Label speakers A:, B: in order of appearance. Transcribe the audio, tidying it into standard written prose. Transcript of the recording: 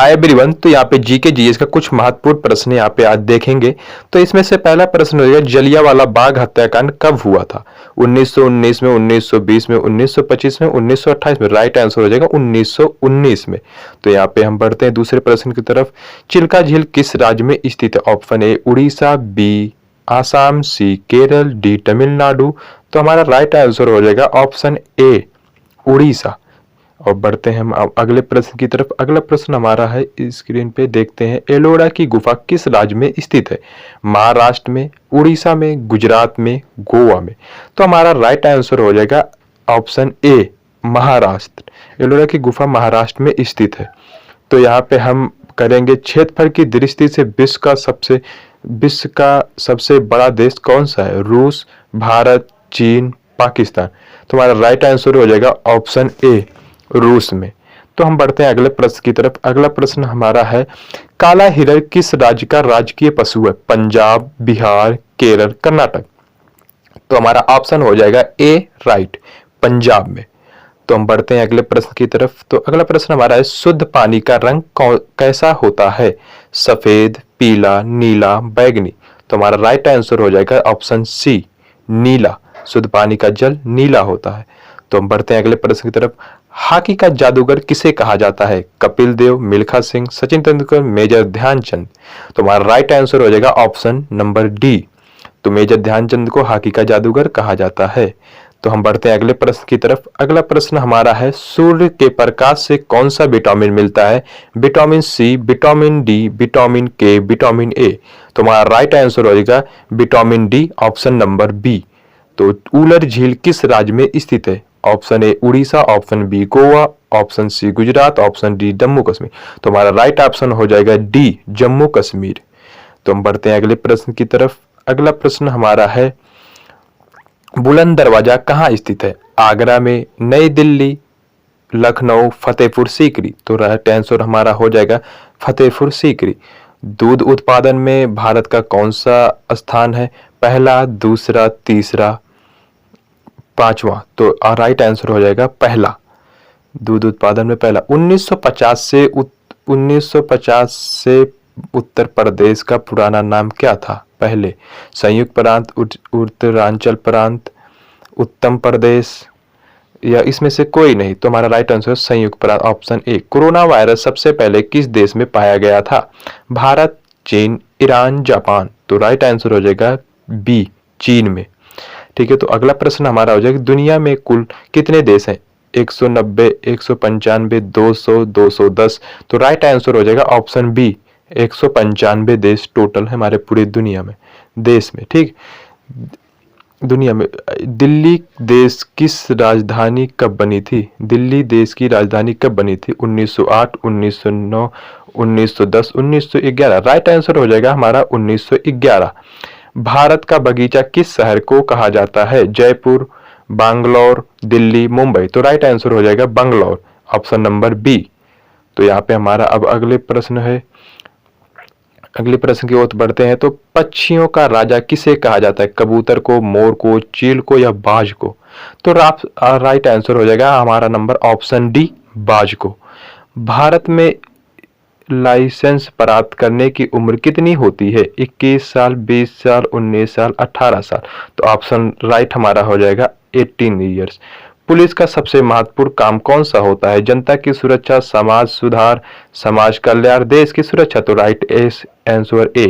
A: Hi everyone. तो यहाँ पे जीके जीएस का कुछ महत्वपूर्ण प्रश्न यहाँ पे आज देखेंगे। तो इसमें से पहला प्रश्न हो जाएगा, जलियांवाला बाग हत्याकांड कब हुआ था? 1919 में, 1920 में, 1925 में, 1928 में। राइट आंसर हो जाएगा 1919 में। तो यहाँ पे हम बढ़ते हैं दूसरे प्रश्न की तरफ। चिल्का झील किस राज्य में स्थित है? Option A Orissa, B Assam, C Kerala, D Tamil Nadu. तो हमारा राइट आंसर हो जाएगा ऑप्शन ए उड़ीसा। और बढ़ते हैं हम अगले प्रश्न की तरफ। अगला प्रश्न हमारा है, स्क्रीन पे देखते हैं, एलोरा की गुफा किस राज्य में स्थित है? महाराष्ट्र में, उड़ीसा में, गुजरात में, गोवा में। तो हमारा राइट आंसर हो जाएगा ऑप्शन ए महाराष्ट्र। एलोरा की गुफा महाराष्ट्र में स्थित है। तो यहाँ पे हम करेंगे, क्षेत्रफल की दृष्टि से विश्व का सबसे बड़ा देश कौन सा है? रूस, भारत, चीन, पाकिस्तान। तो हमारा राइट आंसर हो जाएगा ऑप्शन ए रूस में। तो हम बढ़ते हैं अगले प्रश्न की तरफ। अगला प्रश्न हमारा है, काला हिरण किस राज्य का राजकीय पशु है? पंजाब, बिहार, केरल, कर्नाटक। तो हमारा ऑप्शन हो जाएगा ए राइट, पंजाब में। तो हम बढ़ते हैं अगले प्रश्न की तरफ। तो अगला प्रश्न हमारा है, शुद्ध पानी का रंग कैसा होता है? सफेद, पीला, नीला, बैगनी। तो हमारा राइट आंसर हो जाएगा ऑप्शन सी नीला। शुद्ध पानी का जल नीला होता है। तो हम बढ़ते हैं अगले प्रश्न की तरफ। हॉकी का जादूगर किसे कहा जाता है? कपिल देव, मिल्खा सिंह, सचिन तेंदुलकर, मेजर ध्यानचंद। तो हमारा राइट आंसर हो जाएगा ऑप्शन नंबर डी। तो मेजर ध्यानचंद को हॉकी का जादूगर कहा जाता है। तो हम बढ़ते हैं अगले प्रश्न की तरफ। अगला प्रश्न हमारा है, सूर्य के प्रकाश से कौन सा विटामिन मिलता है? Vitamin C, vitamin D, vitamin K, vitamin A. तो हमारा राइट आंसर हो जाएगा vitamin D, option number B. तो उलर झील किस राज्य में स्थित है? Option A Orissa, option B Goa, option C Gujarat, option D Jammu Kashmir. तो हमारा राइट ऑप्शन हो जाएगा डी जम्मू कश्मीर। तो हम बढ़ते हैं अगले प्रश्न की तरफ। अगला प्रश्न हमारा है, बुलंद दरवाजा कहाँ स्थित है? आगरा में, नई दिल्ली, लखनऊ, फतेहपुर सीकरी। तो राइट आंसर हमारा हो जाएगा फतेहपुर सीकरी। दूध उत्पादन में भारत का कौन सा स्थान है? पहला, दूसरा, तीसरा, पांचवा। तो राइट आंसर हो जाएगा पहला, दूध उत्पादन में पहला। 1950 से उत्तर प्रदेश का पुराना नाम क्या था? पहले संयुक्त प्रांत, उत्तरांचल प्रांत, उत्तम प्रदेश, या इसमें से कोई नहीं। तो हमारा राइट आंसर संयुक्त प्रांत, ऑप्शन ए। कोरोना वायरस सबसे पहले किस देश में पाया गया था? भारत, चीन, ईरान, जापान। तो राइट आंसर हो जाएगा बी चीन में। ठीक है। तो अगला प्रश्न हमारा हो जाएगा, दुनिया में कुल कितने देश हैं? 190, 195, 200, 210। तो राइट आंसर हो जाएगा ऑप्शन बी 195 देश टोटल है हमारे पूरी दुनिया में, देश में। ठीक, दुनिया में। दिल्ली देश किस राजधानी कब बनी थी? दिल्ली देश की राजधानी कब बनी थी? 1908, 1909, 1910, 1911। राइट आंसर हो जाएगा हमारा 1911। भारत का बगीचा किस शहर को कहा जाता है? जयपुर, बैंगलोर, दिल्ली, मुंबई। तो राइट आंसर हो जाएगा बैंगलोर, ऑप्शन नंबर बी। तो यहाँ पे हमारा अब अगले प्रश्न है, अगले प्रश्न की ओर बढ़ते हैं। तो पक्षियों का राजा किसे कहा जाता है? कबूतर को, मोर को, चील को, या बाज को? तो राइट आंसर हो जाएगा हमारा नंबर ऑप्शन डी बाज को। भारत में लाइसेंस प्राप्त करने की उम्र कितनी होती है? 21 साल, 20 साल, 19 साल, 18 साल। तो ऑप्शन राइट हमारा हो जाएगा 18 ईयर्स। पुलिस का सबसे महत्वपूर्ण काम कौन सा होता है? जनता की सुरक्षा, समाज सुधार, समाज कल्याण, देश की सुरक्षा। तो राइट आंसर ए